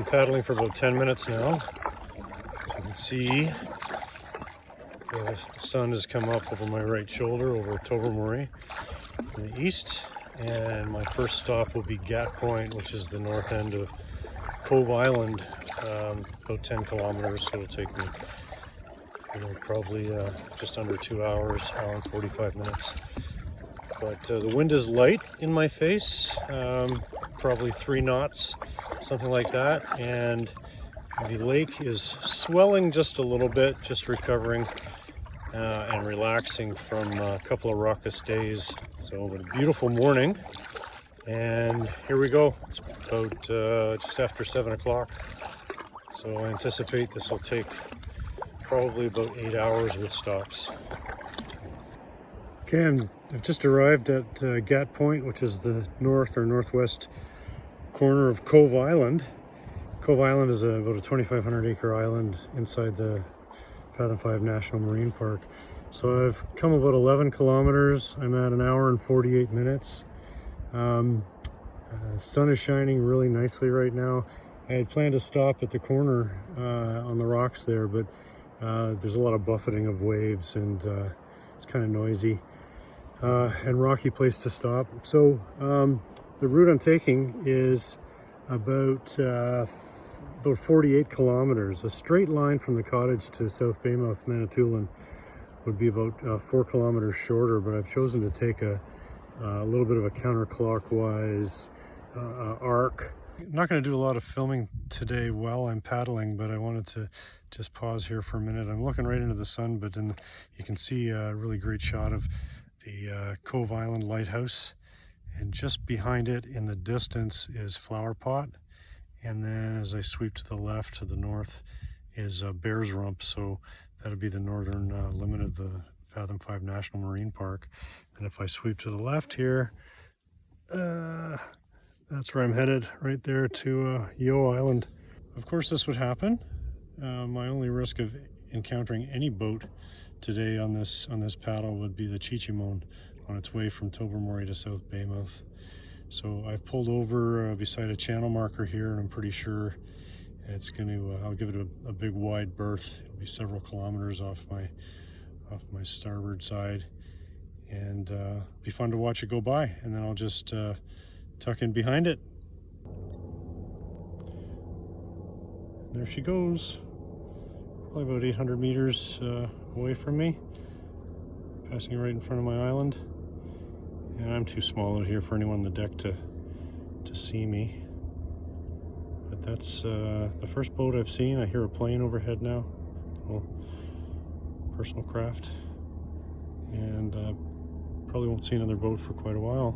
Been paddling for about 10 minutes now. You can see the sun has come up over my right shoulder over Tobermory in the east, and my first stop will be Gat Point, which is the north end of Cove Island, about 10 kilometers, so it'll take me probably just under 2 hours, hour and 45 minutes. But the wind is light in my face, probably 3 knots, something like that, and the lake is swelling just a little bit, just recovering and relaxing from a couple of raucous days. So a beautiful morning, and here we go. It's about just after 7 o'clock, so I anticipate this will take probably about 8 hours with stops. Okay, I've just arrived at Gat Point, which is the north or northwest corner of Cove Island. Cove Island is about a 2,500 acre island inside the Fathom 5 National Marine Park. So I've come about 11 kilometers. I'm at an hour and 48 minutes. Sun is shining really nicely right now. I had planned to stop at the corner on the rocks there, but there's a lot of buffeting of waves, and it's kind of noisy and rocky place to stop. So the route I'm taking is about 48 kilometers. A straight line from the cottage to South Baymouth, Manitoulin would be about 4 kilometers shorter, but I've chosen to take a little bit of a counterclockwise arc. I'm not going to do a lot of filming today while I'm paddling, but I wanted to just pause here for a minute. I'm looking right into the sun, but then you can see a really great shot of the Cove Island lighthouse, and just behind it in the distance is Flower Pot, and then as I sweep to the left to the north is Bear's Rump, so that'll be the northern limit of the Fathom 5 National Marine Park. And if I sweep to the left here, that's where I'm headed, right there to Yeo Island. Of course this would happen. My only risk of encountering any boat today on this paddle would be the Chichimon on its way from Tobermory to South Baymouth. So I've pulled over beside a channel marker here, and I'm pretty sure it's going to, I'll give it a big wide berth. It'll be several kilometers off my starboard side, and be fun to watch it go by, and then I'll just tuck in behind it. There she goes, probably about 800 meters away from me, passing right in front of my island. And I'm too small out here for anyone on the deck to see me. But that's the first boat I've seen. I hear a plane overhead now, a little personal craft, and probably won't see another boat for quite a while.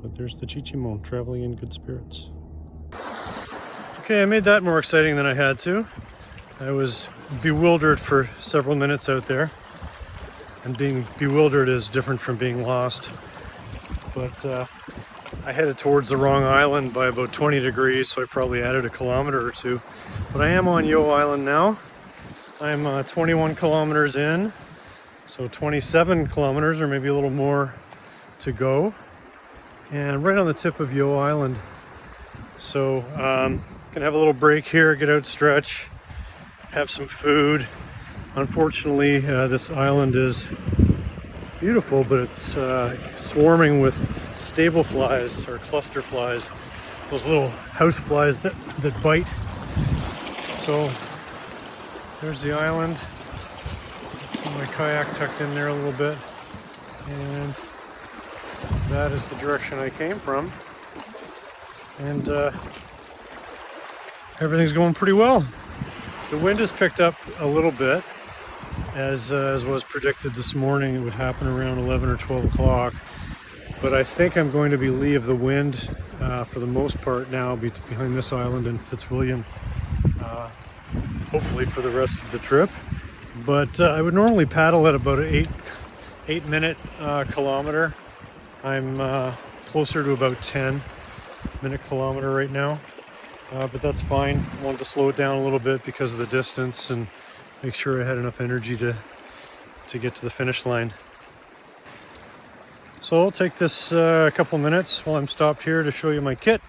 But there's the Chichimon traveling in good spirits. Okay, I made that more exciting than I had to. I was bewildered for several minutes out there, and being bewildered is different from being lost. But I headed towards the wrong island by about 20 degrees, so I probably added a kilometer or two. But I am on Yeo Island now. I'm 21 kilometers in, so 27 kilometers or maybe a little more to go. And right on the tip of Yeo Island. So gonna have a little break here, get out, stretch, have some food. Unfortunately, this island is beautiful, but it's swarming with stable flies or cluster flies, those little house flies that bite. So there's the island. See my kayak tucked in there a little bit, and that is the direction I came from, and everything's going pretty well. The wind has picked up a little bit, as was predicted this morning. It would happen around 11 or 12 o'clock, but I think I'm going to be lee of the wind for the most part now behind this island in Fitzwilliam, hopefully for the rest of the trip. But I would normally paddle at about an 8 minute kilometer. I'm closer to about 10-minute kilometer right now, but that's fine. I wanted to slow it down a little bit because of the distance and make sure I had enough energy to get to the finish line. So I'll take this couple minutes while I'm stopped here to show you my kit.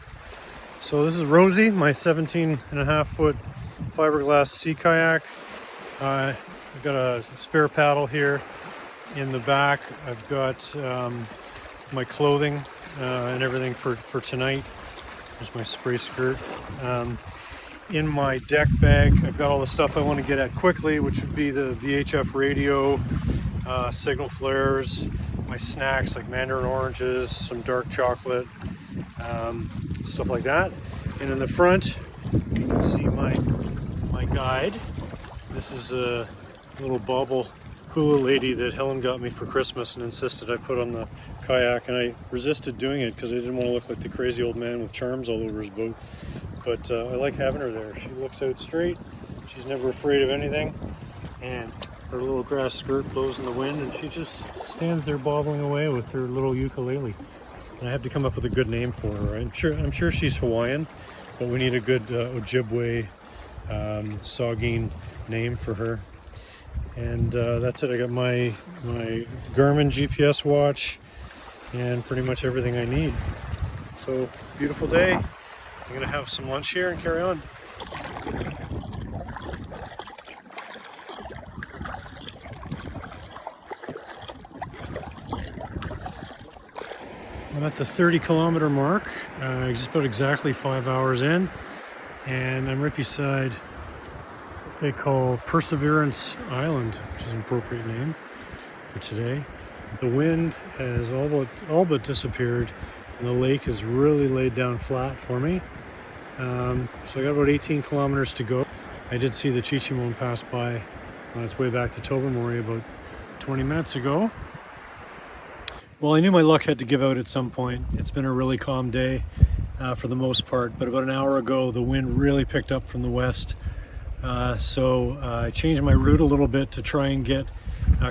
So this is Rosie, my 17.5-foot fiberglass sea kayak. I've got a spare paddle here in the back. I've got my clothing and everything for tonight. There's my spray skirt. In my deck bag, I've got all the stuff I want to get at quickly, which would be the VHF radio, signal flares, my snacks like mandarin oranges, some dark chocolate, stuff like that. And in the front, you can see my guide. This is a little bobble hula lady that Helen got me for Christmas and insisted I put on the kayak, and I resisted doing it because I didn't want to look like the crazy old man with charms all over his boat. But I like having her there. She looks out straight, she's never afraid of anything, and her little grass skirt blows in the wind and she just stands there bobbling away with her little ukulele. And I have to come up with a good name for her. I'm sure she's Hawaiian, but we need a good Ojibwe Saugeen name for her. And that's it. I got my Garmin GPS watch and pretty much everything I need. So, beautiful day. I'm gonna have some lunch here and carry on. I'm at the 30-kilometer mark, just about exactly 5 hours in, and I'm right beside what they call Perseverance Island, which is an appropriate name for today. The wind has all but disappeared, and the lake is really laid down flat for me. So I got about 18 kilometers to go. I did see the Chichimon pass by on its way back to Tobermory about 20 minutes ago. Well, I knew my luck had to give out at some point. It's been a really calm day for the most part, but about an hour ago the wind really picked up from the west. So I changed my route a little bit to try and get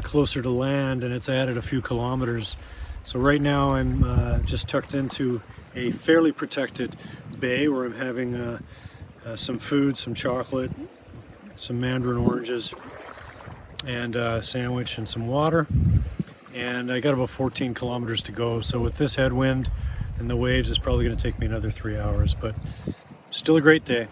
closer to land, and it's added a few kilometers. So right now I'm just tucked into a fairly protected bay where I'm having some food, some chocolate, some mandarin oranges, and a sandwich and some water. And I got about 14 kilometers to go. So with this headwind and the waves, it's probably going to take me another 3 hours, but still a great day.